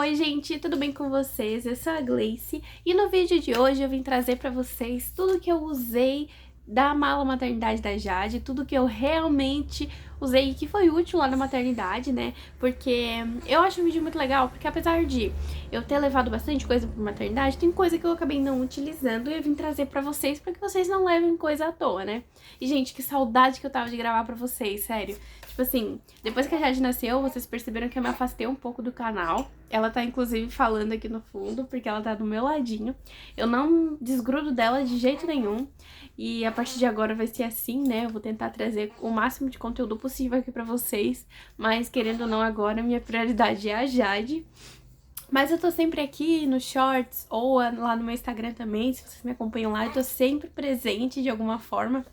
Oi gente, tudo bem com vocês? Eu sou a Gleice e no vídeo de hoje eu vim trazer pra vocês tudo que eu usei da mala maternidade da Jade, tudo que eu realmente usei e que foi útil lá na maternidade, né? Porque eu acho o vídeo muito legal, porque apesar de eu ter levado bastante coisa pra maternidade, tem coisa que eu acabei não utilizando e eu vim trazer pra vocês pra que vocês não levem coisa à toa, né? E gente, que saudade que eu tava de gravar pra vocês, sério. Tipo assim, depois que a Jade nasceu, vocês perceberam que eu me afastei um pouco do canal. Ela tá inclusive falando aqui no fundo, porque ela tá do meu ladinho. Eu não desgrudo dela de jeito nenhum. E a partir de agora vai ser assim, né? Eu vou tentar trazer o máximo de conteúdo possível aqui pra vocês. Mas querendo ou não, agora minha prioridade é a Jade. Mas eu tô sempre aqui nos shorts ou lá no meu Instagram também, se vocês me acompanham lá, eu tô sempre presente de alguma forma.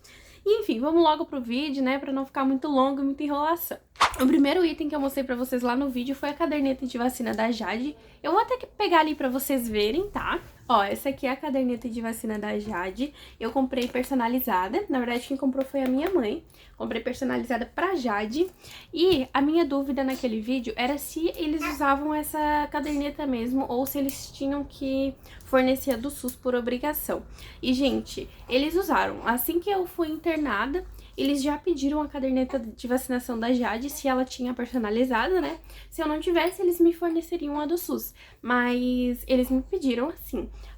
E, enfim, vamos logo pro vídeo, né, pra não ficar muito longo e muita enrolação. O primeiro item que eu mostrei pra vocês lá no vídeo foi a caderneta de vacina da Jade. Eu vou até pegar ali pra vocês verem, tá? Ó, essa aqui é a caderneta de vacina da Jade. Eu comprei personalizada. Na verdade, quem comprou foi a minha mãe. Comprei personalizada pra Jade. E a minha dúvida naquele vídeo era se eles usavam essa caderneta mesmo ou se eles tinham que fornecer a do SUS por obrigação. E, gente, eles usaram. Assim que eu fui internada, eles já pediram a caderneta de vacinação da Jade, se ela tinha personalizada, né? Se eu não tivesse, eles me forneceriam a do SUS. Mas eles me pediram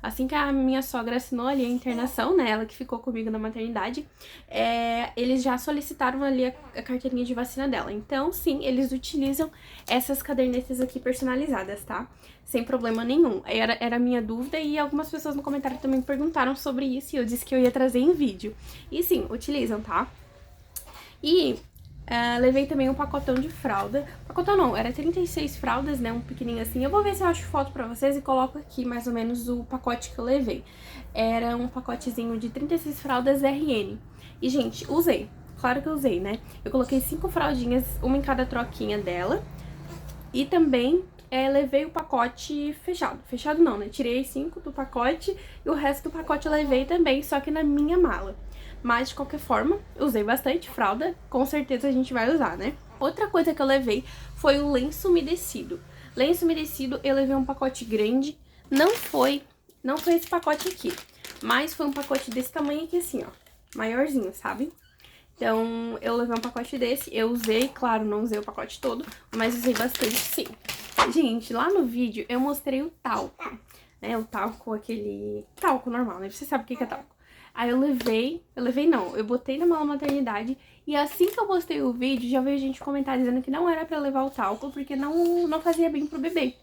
assim que a minha sogra assinou ali a internação, né? Ela que ficou comigo na maternidade, eles já solicitaram ali a carteirinha de vacina dela. Então, sim, eles utilizam essas cadernetas aqui personalizadas, tá? Sem problema nenhum. Era a minha dúvida e algumas pessoas no comentário também perguntaram sobre isso e eu disse que eu ia trazer em vídeo. E sim, utilizam, tá? E levei também um pacotão de fralda. Pacotão não, era 36 fraldas, né? Um pequenininho assim. Eu vou ver se eu acho foto pra vocês e coloco aqui mais ou menos o pacote que eu levei. Era um pacotezinho de 36 fraldas RN. E, gente, usei. Claro que eu usei, né? Eu coloquei 5 fraldinhas, uma em cada troquinha dela. E também levei o pacote fechado. Fechado não, né? Tirei 5 do pacote e o resto do pacote eu levei também, só que na minha mala. Mas, de qualquer forma, usei bastante fralda, com certeza a gente vai usar, né? Outra coisa que eu levei foi o lenço umedecido. Lenço umedecido, eu levei um pacote grande, não foi esse pacote aqui, mas foi um pacote desse tamanho aqui assim, ó, maiorzinho, sabe? Então, eu levei um pacote desse, eu usei, claro, não usei o pacote todo, mas usei bastante sim. Gente, lá no vídeo eu mostrei o talco, né? O talco, aquele talco normal, né? Você sabe o que é talco. Aí eu botei na mala maternidade e assim que eu postei o vídeo, já veio gente comentar dizendo que não era pra levar o talco porque não fazia bem pro bebê.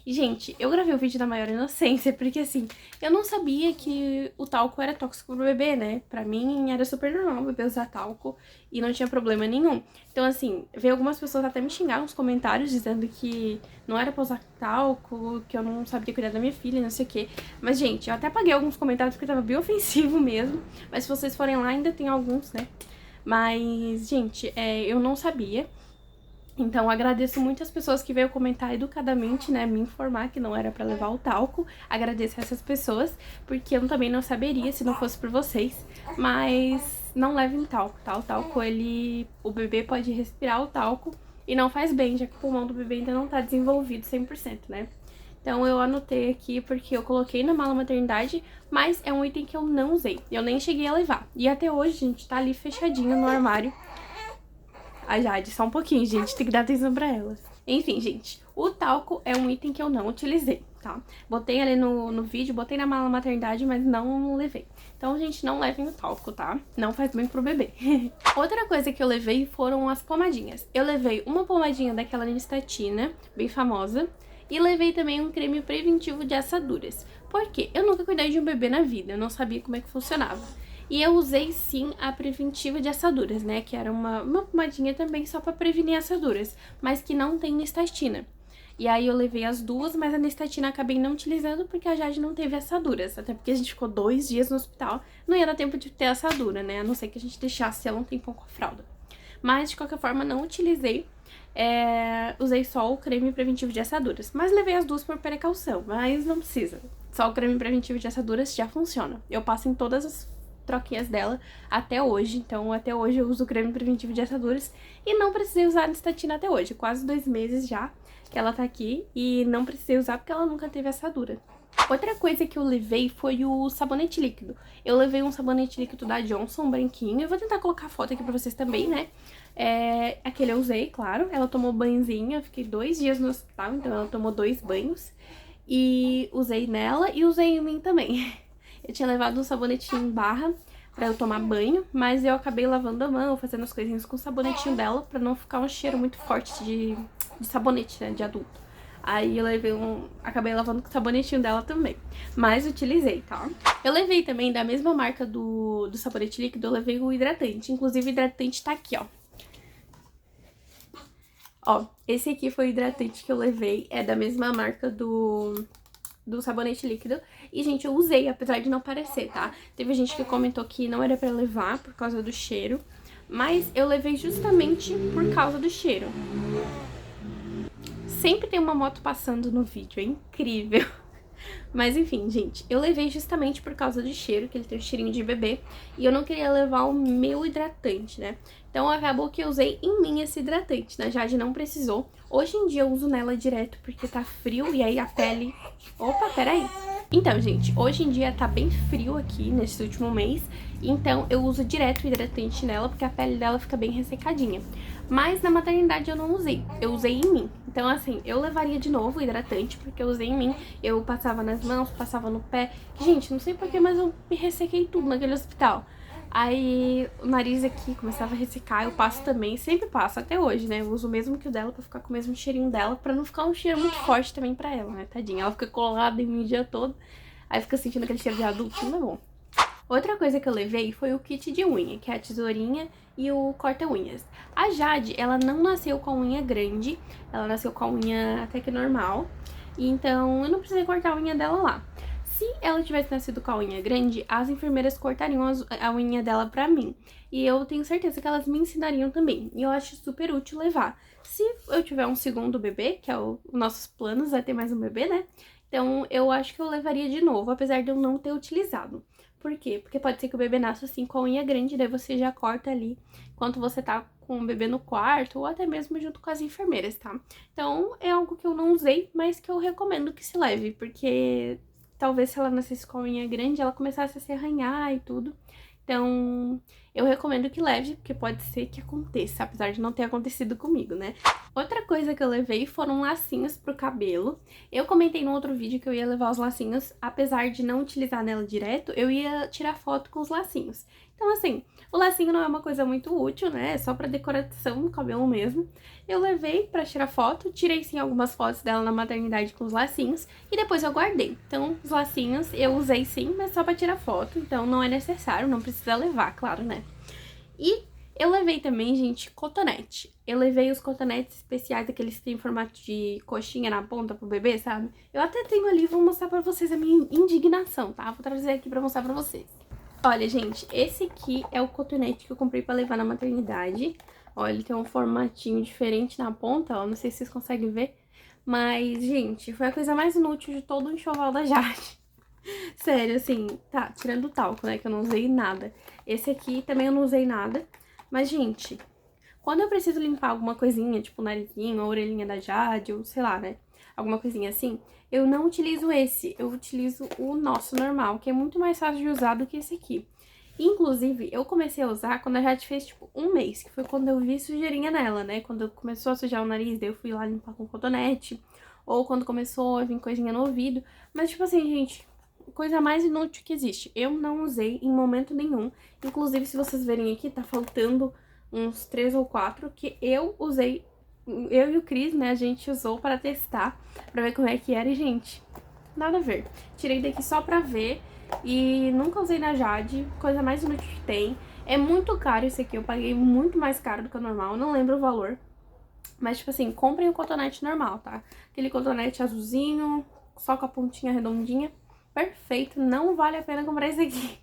E, gente, eu gravei o vídeo da maior inocência porque, assim, eu não sabia que o talco era tóxico pro bebê, né? Pra mim era super normal o bebê usar talco e não tinha problema nenhum. Então, assim, veio algumas pessoas até me xingar nos comentários dizendo que não era pra usar talco, que eu não sabia cuidar da minha filha, não sei o quê. Mas, gente, eu até apaguei alguns comentários porque tava bem ofensivo mesmo. Mas se vocês forem lá, ainda tem alguns, né? Mas, gente, eu não sabia. Então, agradeço muito as pessoas que veio comentar educadamente, né, me informar que não era pra levar o talco. Agradeço essas pessoas, porque eu também não saberia se não fosse por vocês. Mas não levem talco, tá? O talco, o bebê pode respirar o talco e não faz bem, já que o pulmão do bebê ainda não tá desenvolvido 100%, né? Então, eu anotei aqui porque eu coloquei na mala maternidade, mas é um item que eu não usei. Eu nem cheguei a levar. E até hoje, gente, tá ali fechadinho no armário. A Jade, só um pouquinho, gente, tem que dar atenção pra elas. Enfim, gente, o talco é um item que eu não utilizei, tá? Botei ali no vídeo, botei na mala maternidade, mas não levei. Então, gente, não levem o talco, tá? Não faz bem pro bebê. Outra coisa que eu levei foram as pomadinhas. Eu levei uma pomadinha daquela Nistatina, bem famosa, e levei também um creme preventivo de assaduras. Por quê? Eu nunca cuidei de um bebê na vida, eu não sabia como é que funcionava. E eu usei sim a preventiva de assaduras, né? Que era uma pomadinha também só pra prevenir assaduras, mas que não tem Nistatina. E aí eu levei as duas, mas a Nistatina acabei não utilizando porque a Jade não teve assaduras. Até porque a gente ficou 2 dias no hospital, não ia dar tempo de ter assadura, né? A não ser que a gente deixasse ela um tempão com a fralda. Mas de qualquer forma não utilizei. Usei só o creme preventivo de assaduras. Mas levei as duas por precaução, mas não precisa. Só o creme preventivo de assaduras já funciona. Eu passo em todas as troquinhas dela até hoje, então até hoje eu uso o creme preventivo de assaduras e não precisei usar a Nistatina até hoje, quase 2 meses já que ela tá aqui e não precisei usar porque ela nunca teve assadura. Outra coisa que eu levei foi o sabonete líquido. Eu levei um sabonete líquido da Johnson, branquinho. Eu vou tentar colocar a foto aqui pra vocês também, né? Aquele eu usei, claro. Ela tomou banhozinho, eu fiquei 2 dias no hospital, então ela tomou 2 banhos. E usei nela e usei em mim também. Eu tinha levado um sabonetinho em barra pra eu tomar banho, mas eu acabei lavando a mão, fazendo as coisinhas com o sabonetinho dela, pra não ficar um cheiro muito forte de sabonete, né, de adulto. Aí eu levei acabei lavando com o sabonetinho dela também, mas utilizei, tá? Eu levei também da mesma marca do sabonete líquido, eu levei o hidratante, inclusive o hidratante tá aqui, ó. Ó, esse aqui foi o hidratante que eu levei, é da mesma marca do sabonete líquido. E, gente, eu usei, apesar de não parecer, tá? Teve gente que comentou que não era pra levar por causa do cheiro, mas eu levei justamente por causa do cheiro. Sempre tem uma moto passando no vídeo, é incrível. Mas enfim, gente, eu levei justamente por causa do cheiro, que ele tem um cheirinho de bebê, e eu não queria levar o meu hidratante, né? Então acabou que eu usei em mim esse hidratante, né? Jade não precisou. Hoje em dia eu uso nela direto porque tá frio e aí a pele... Opa, peraí. Então, gente, hoje em dia tá bem frio aqui nesse último mês, então eu uso direto o hidratante nela porque a pele dela fica bem ressecadinha. Mas na maternidade eu não usei, eu usei em mim. Então, assim, eu levaria de novo o hidratante porque eu usei em mim. Eu passava nas mãos, passava no pé. Gente, não sei porquê, mas eu me ressequei tudo naquele hospital. Aí o nariz aqui começava a ressecar, eu passo também, sempre passo, até hoje, né? Eu uso o mesmo que o dela pra ficar com o mesmo cheirinho dela, pra não ficar um cheiro muito forte também pra ela, né? Tadinha, ela fica colada em mim o dia todo, aí fica sentindo aquele cheiro de adulto, não é bom. Outra coisa que eu levei foi o kit de unha, que é a tesourinha e o corta-unhas. A Jade, ela não nasceu com a unha grande, ela nasceu com a unha até que normal, e então eu não precisei cortar a unha dela lá. Se ela tivesse nascido com a unha grande, as enfermeiras cortariam a unha dela pra mim. E eu tenho certeza que elas me ensinariam também. E eu acho super útil levar. Se eu tiver um segundo bebê, que é os nossos planos, vai ter mais um bebê, né? Então eu acho que eu levaria de novo, apesar de eu não ter utilizado. Por quê? Porque pode ser que o bebê nasça assim com a unha grande, daí você já corta ali enquanto você tá com o bebê no quarto, ou até mesmo junto com as enfermeiras, tá? Então é algo que eu não usei, mas que eu recomendo que se leve, porque... Talvez se ela nascesse com a unha grande, ela começasse a se arranhar e tudo. Então, eu recomendo que leve, porque pode ser que aconteça, apesar de não ter acontecido comigo, né? Outra coisa que eu levei foram lacinhos pro cabelo. Eu comentei no outro vídeo que eu ia levar os lacinhos, apesar de não utilizar nela direto, eu ia tirar foto com os lacinhos. Então, assim, o lacinho não é uma coisa muito útil, né? É só pra decoração do cabelo mesmo. Eu levei pra tirar foto, tirei sim algumas fotos dela na maternidade com os lacinhos e depois eu guardei. Então, os lacinhos eu usei sim, mas só pra tirar foto, então não é necessário, não precisa levar, claro, né? E eu levei também, gente, cotonete. Eu levei os cotonetes especiais, aqueles que tem formato de coxinha na ponta pro bebê, sabe? Eu até tenho ali, vou mostrar pra vocês a minha indignação, tá? Vou trazer aqui pra mostrar pra vocês. Olha, gente, esse aqui é o cotonete que eu comprei pra levar na maternidade. Ó, ele tem um formatinho diferente na ponta, ó, não sei se vocês conseguem ver. Mas, gente, foi a coisa mais inútil de todo o enxoval da Jade. Sério, assim, tá, tirando o talco, né, que eu não usei nada. Esse aqui também eu não usei nada. Mas, gente, quando eu preciso limpar alguma coisinha, tipo o narizinho, a orelhinha da Jade, ou sei lá, né, alguma coisinha assim, eu não utilizo esse, eu utilizo o nosso normal, que é muito mais fácil de usar do que esse aqui. Inclusive, eu comecei a usar quando a Jade fez, tipo, 1 mês, que foi quando eu vi sujeirinha nela, né? Quando começou a sujar o nariz, daí eu fui lá limpar com cotonete, ou quando começou a vir coisinha no ouvido. Mas, tipo assim, gente, coisa mais inútil que existe. Eu não usei em momento nenhum. Inclusive, se vocês verem aqui, tá faltando uns 3 ou 4 que eu usei. Eu e o Cris, né, a gente usou para testar, pra ver como é que era. E, gente, nada a ver. Tirei daqui só pra ver e nunca usei na Jade, coisa mais inútil que tem. É muito caro esse aqui, eu paguei muito mais caro do que o normal, eu não lembro o valor. Mas, tipo assim, comprem o cotonete normal, tá? Aquele cotonete azulzinho, só com a pontinha redondinha. Perfeito, não vale a pena comprar esse aqui.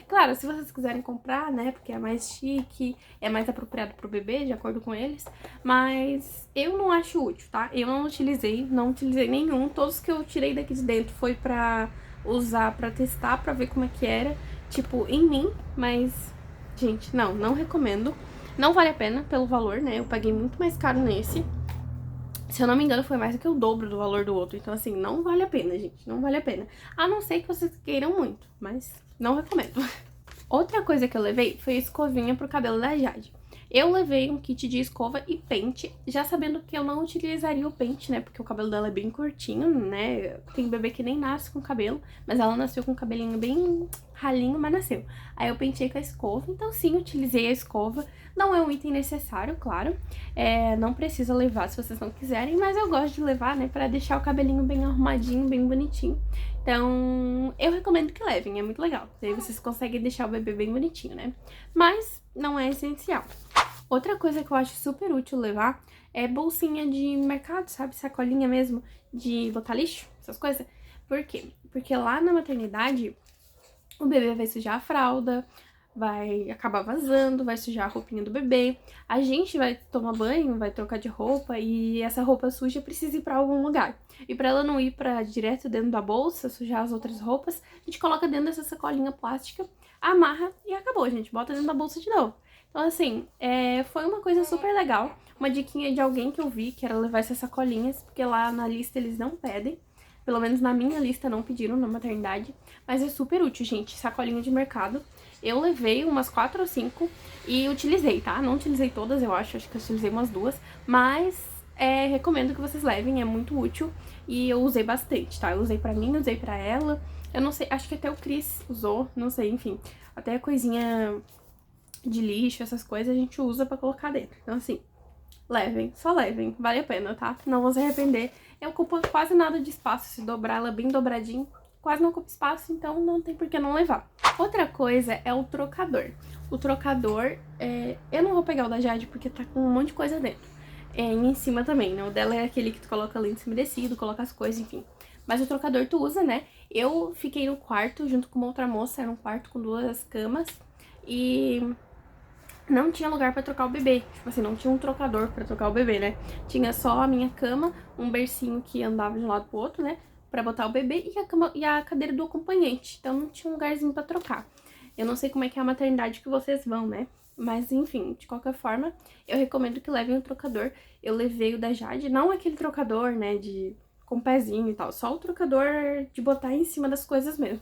Claro, se vocês quiserem comprar, né, porque é mais chique, é mais apropriado pro bebê, de acordo com eles, mas eu não acho útil, tá? Eu não utilizei nenhum, todos que eu tirei daqui de dentro foi pra usar, pra testar, pra ver como é que era, tipo, em mim, mas, gente, não recomendo, não vale a pena pelo valor, né, eu paguei muito mais caro nesse. Se eu não me engano, foi mais do que o dobro do valor do outro. Então, assim, não vale a pena, gente. Não vale a pena. A não ser que vocês queiram muito, mas não recomendo. Outra coisa que eu levei foi a escovinha pro cabelo da Jade. Eu levei um kit de escova e pente, já sabendo que eu não utilizaria o pente, né? Porque o cabelo dela é bem curtinho, né? Tem bebê que nem nasce com cabelo, mas ela nasceu com o cabelinho bem ralinho, mas nasceu. Aí eu pentei com a escova, então sim, utilizei a escova. Não é um item necessário, claro. Não precisa levar se vocês não quiserem, mas eu gosto de levar, né? Pra deixar o cabelinho bem arrumadinho, bem bonitinho. Então, eu recomendo que levem, é muito legal. Daí vocês conseguem deixar o bebê bem bonitinho, né? Mas não é essencial. Outra coisa que eu acho super útil levar é bolsinha de mercado, sabe? Sacolinha mesmo de botar lixo, essas coisas. Por quê? Porque lá na maternidade, o bebê vai sujar a fralda, vai acabar vazando, vai sujar a roupinha do bebê. A gente vai tomar banho, vai trocar de roupa e essa roupa suja precisa ir pra algum lugar. E pra ela não ir direto dentro da bolsa, sujar as outras roupas, a gente coloca dentro dessa sacolinha plástica, amarra e acabou, gente. Bota dentro da bolsa de novo. Então, assim, foi uma coisa super legal. Uma diquinha de alguém que eu vi, que era levar essas sacolinhas, porque lá na lista eles não pedem. Pelo menos na minha lista não pediram na maternidade. Mas é super útil, gente. Sacolinha de mercado. Eu levei umas 4 ou 5 e utilizei, tá? Não utilizei todas, eu acho que eu utilizei umas 2. Mas recomendo que vocês levem, é muito útil. E eu usei bastante, tá? Eu usei pra mim, usei pra ela. Eu não sei, acho que até o Cris usou, não sei, enfim. Até coisinha de lixo, essas coisas, a gente usa pra colocar dentro. Então, assim, levem, só levem, vale a pena, tá? Não vão se arrepender. Eu ocupo quase nada de espaço, se dobrar ela bem dobradinho, quase não ocupa espaço, então não tem por que não levar. Outra coisa é o trocador. O trocador, eu não vou pegar o da Jade porque tá com um monte de coisa dentro. E em cima também, né? O dela é aquele que tu coloca lenço umedecido, coloca as coisas, enfim. Mas o trocador tu usa, né? Eu fiquei no quarto junto com uma outra moça, era um quarto com 2 camas e não tinha lugar pra trocar o bebê. Tipo assim, não tinha um trocador pra trocar o bebê, né? Tinha só a minha cama, um bercinho que andava de um lado pro outro, né? Pra botar o bebê e a cadeira do acompanhante. Então não tinha um lugarzinho pra trocar. Eu não sei como é que é a maternidade que vocês vão, né? Mas enfim, de qualquer forma, eu recomendo que levem o trocador. Eu levei o da Jade, não aquele trocador, né, com pezinho e tal. Só o trocador de botar em cima das coisas mesmo.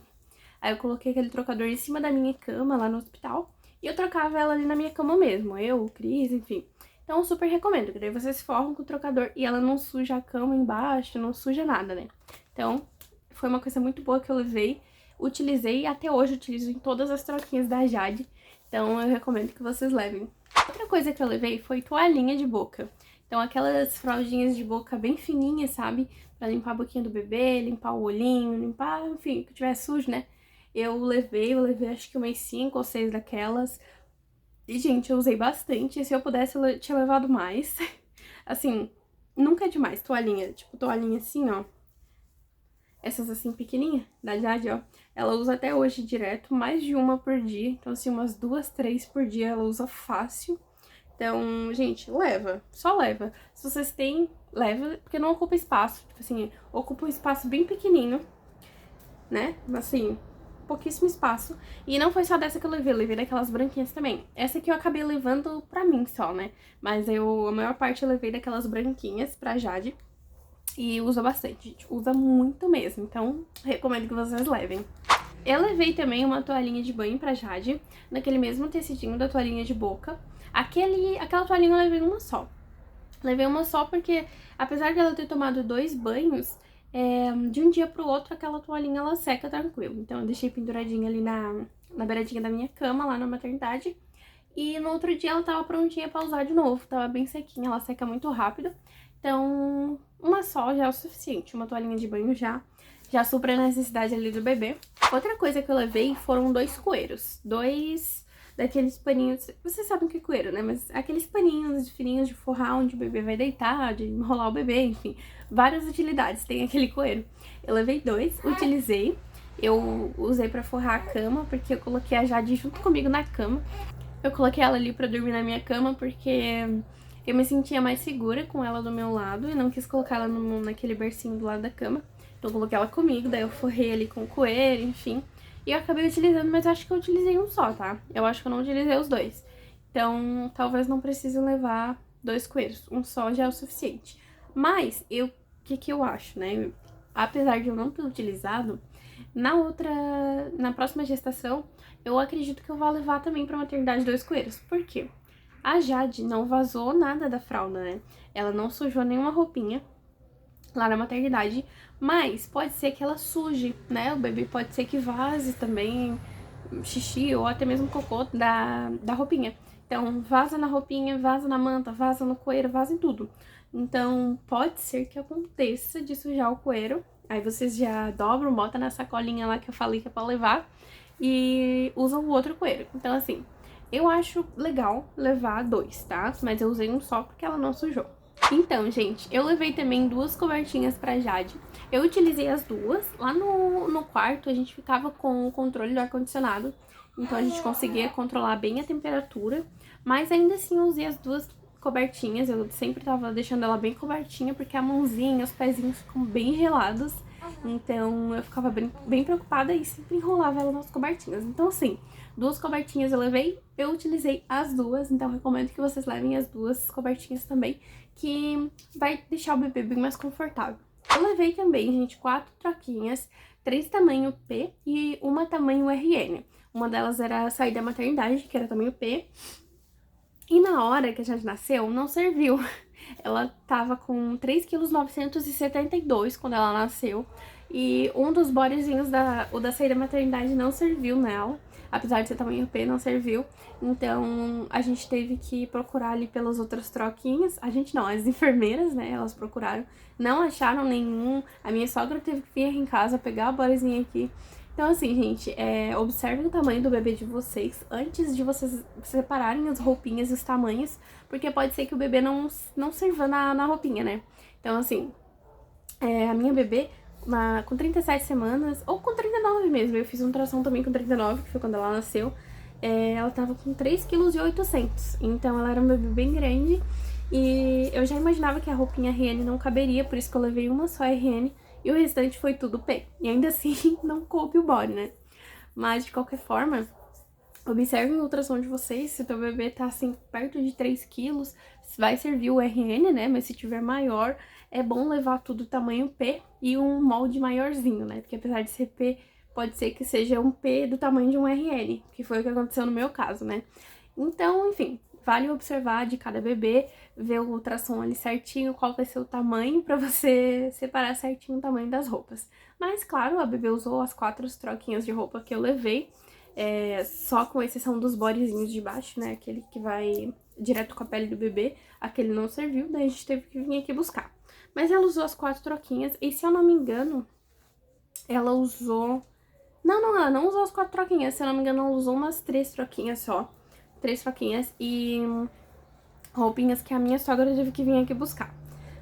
Aí eu coloquei aquele trocador em cima da minha cama lá no hospital. E eu trocava ela ali na minha cama mesmo, eu, o Cris, enfim. Então eu super recomendo, que daí vocês forram com o trocador e ela não suja a cama embaixo, não suja nada, né? Então, foi uma coisa muito boa que eu levei, utilizei e até hoje utilizo em todas as troquinhas da Jade. Então eu recomendo que vocês levem. Outra coisa que eu levei foi toalhinha de boca. Então aquelas fraldinhas de boca bem fininhas, sabe? Pra limpar a boquinha do bebê, limpar o olhinho, limpar, enfim, o que tiver sujo, né? Eu levei acho que umas 5 ou 6 daquelas. E, gente, eu usei bastante. E se eu pudesse, eu tinha levado mais. Assim, nunca é demais. Toalhinha, tipo, toalhinha assim, ó. Essas assim, pequenininha, da Jade, ó. Ela usa até hoje direto, mais de uma por dia. Então, assim, umas 2, 3 por dia ela usa fácil. Então, gente, leva. Só leva. Se vocês têm, leva, porque não ocupa espaço. Tipo assim, ocupa um espaço bem pequenininho, né? Assim, pouquíssimo espaço. E não foi só dessa que eu levei daquelas branquinhas também. Essa aqui eu acabei levando pra mim só, né? Mas a maior parte eu levei daquelas branquinhas pra Jade. E usa bastante, gente. Usa muito mesmo. Então, recomendo que vocês levem. Eu levei também uma toalhinha de banho pra Jade, naquele mesmo tecidinho da toalhinha de boca. Aquela toalhinha eu levei uma só. Levei uma só porque, apesar de ela ter tomado 2 banhos, de um dia pro outro aquela toalhinha ela seca tranquilo. Então eu deixei penduradinha ali na beiradinha da minha cama, lá na maternidade. E no outro dia ela tava prontinha pra usar de novo, tava bem sequinha, ela seca muito rápido. Então, uma só já é o suficiente, uma toalhinha de banho já supre a necessidade ali do bebê. Outra coisa que eu levei foram 2 coeiros, 2 daqueles paninhos, vocês sabem o que é coeiro, né? Mas aqueles paninhos fininhos de forrar onde o bebê vai deitar, de enrolar o bebê, enfim. Várias utilidades tem aquele coeiro. Eu levei 2, utilizei. Eu usei pra forrar a cama, porque eu coloquei a Jade junto comigo na cama. Eu coloquei ela ali pra dormir na minha cama, porque eu me sentia mais segura com ela do meu lado e não quis colocar ela naquele bercinho do lado da cama. Então eu coloquei ela comigo, daí eu forrei ali com o coeiro, enfim. E eu acabei utilizando, mas acho que eu utilizei um só, tá? Eu acho que eu não utilizei os 2. Então, talvez não precise levar 2 coelhos. Um só já é o suficiente. Mas, o que eu acho, né? Apesar de eu não ter utilizado, na próxima gestação, eu acredito que eu vou levar também pra maternidade 2 coelhos. Por quê? A Jade não vazou nada da fralda, né? Ela não sujou nenhuma roupinha lá na maternidade, mas pode ser que ela suje, né? O bebê pode ser que vaze também xixi ou até mesmo cocô da roupinha. Então, vaza na roupinha, vaza na manta, vaza no coeiro, vaza em tudo. Então, pode ser que aconteça de sujar o coeiro. Aí vocês já dobram, botam na sacolinha lá que eu falei que é pra levar e usam o outro coeiro. Então, assim, eu acho legal levar 2, tá? Mas eu usei um só porque ela não sujou. Então, gente, eu levei também 2 cobertinhas pra Jade. Eu utilizei as duas. Lá no quarto, a gente ficava com o controle do ar-condicionado. Então, a gente conseguia controlar bem a temperatura. Mas ainda assim, eu usei as 2 cobertinhas. Eu sempre tava deixando ela bem cobertinha, porque a mãozinha, os pezinhos ficam bem gelados. Então, eu ficava bem preocupada e sempre enrolava ela nas cobertinhas. Então, assim, 2 cobertinhas eu levei, eu utilizei as 2. Então, recomendo que vocês levem as 2 cobertinhas também, que vai deixar o bebê bem mais confortável. Eu levei também, gente, 4 troquinhas, 3 tamanho P e uma tamanho RN. Uma delas era sair da maternidade, que era tamanho P. E na hora que a gente nasceu, não serviu. Ela tava com 3,972 kg quando ela nasceu. E um dos bodezinhos o da saída da maternidade não serviu nela. Apesar de ser tamanho P, não serviu. Então, a gente teve que procurar ali pelas outras troquinhas. A gente não, as enfermeiras, né, elas procuraram. Não acharam nenhum. A minha sogra teve que vir aqui em casa pegar a bodezinha aqui. Então, assim, gente, observem o tamanho do bebê de vocês antes de vocês separarem as roupinhas e os tamanhos, porque pode ser que o bebê não sirva na roupinha, né? Então, assim, a minha bebê, com 37 semanas, ou com 39 mesmo, eu fiz uma ultrassom também com 39, que foi quando ela nasceu, ela tava com 3,8 kg, então ela era um bebê bem grande, e eu já imaginava que a roupinha RN não caberia, por isso que eu levei uma só RN, e o restante foi tudo P. E ainda assim, não coube o body, né? Mas, de qualquer forma, observem a ultrassom de vocês. Se o teu bebê tá, assim, perto de 3 quilos, vai servir o RN, né? Mas se tiver maior, é bom levar tudo tamanho P e um molde maiorzinho, né? Porque apesar de ser P, pode ser que seja um P do tamanho de um RN, que foi o que aconteceu no meu caso, né? Então, enfim, vale observar de cada bebê, ver o ultrassom ali certinho, qual vai ser o tamanho, pra você separar certinho o tamanho das roupas. Mas, claro, a bebê usou as 4 troquinhas de roupa que eu levei, só com exceção dos bodezinhos de baixo, né, aquele que vai direto com a pele do bebê, aquele não serviu, daí a gente teve que vir aqui buscar. Mas ela usou as 4 troquinhas, e se eu não me engano, ela usou... Não, ela não usou as 4 troquinhas, se eu não me engano, ela usou umas 3 troquinhas só. 3 troquinhas e roupinhas que a minha sogra teve que vir aqui buscar.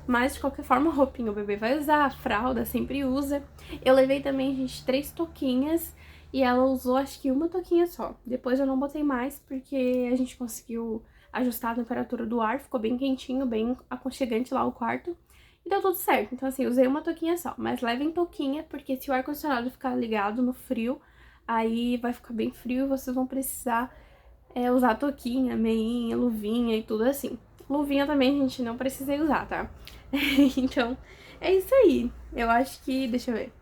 Mas, de qualquer forma, roupinha o bebê vai usar, a fralda sempre usa. Eu levei também, gente, 3 toquinhas e ela usou, acho que uma toquinha só. Depois eu não botei mais porque a gente conseguiu ajustar a temperatura do ar, ficou bem quentinho, bem aconchegante lá o quarto. E deu tudo certo. Então, assim, usei uma toquinha só. Mas levem toquinha, porque se o ar-condicionado ficar ligado no frio, aí vai ficar bem frio e vocês vão precisar usar touquinha, meinha, luvinha e tudo assim. Luvinha também a gente não precisei usar, tá? Então, é isso aí. Eu acho que... deixa eu ver.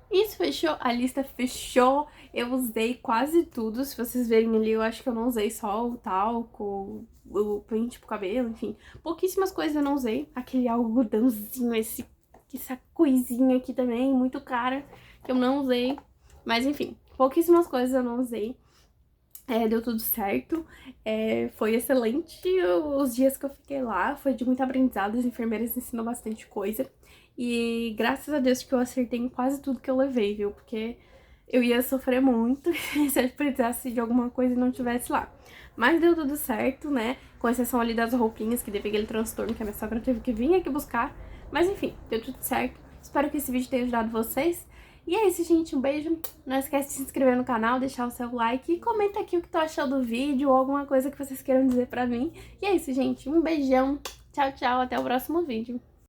Isso, fechou. A lista fechou. Eu usei quase tudo. Se vocês verem ali, eu acho que eu não usei só o talco, o pente pro cabelo, enfim. Pouquíssimas coisas eu não usei. Aquele algodãozinho, essa coisinha aqui também, muito cara, que eu não usei. Mas, enfim, pouquíssimas coisas eu não usei. Deu tudo certo, foi excelente os dias que eu fiquei lá, foi de muito aprendizado, as enfermeiras ensinam bastante coisa. E graças a Deus que eu acertei em quase tudo que eu levei, viu? Porque eu ia sofrer muito se eu precisasse de alguma coisa e não tivesse lá. Mas deu tudo certo, né? Com exceção ali das roupinhas, que teve aquele transtorno que a minha sogra teve que vir aqui buscar. Mas enfim, deu tudo certo. Espero que esse vídeo tenha ajudado vocês. E é isso, gente. Um beijo. Não esquece de se inscrever no canal, deixar o seu like e comenta aqui o que tu achou do vídeo ou alguma coisa que vocês queiram dizer pra mim. E é isso, gente. Um beijão. Tchau, tchau. Até o próximo vídeo.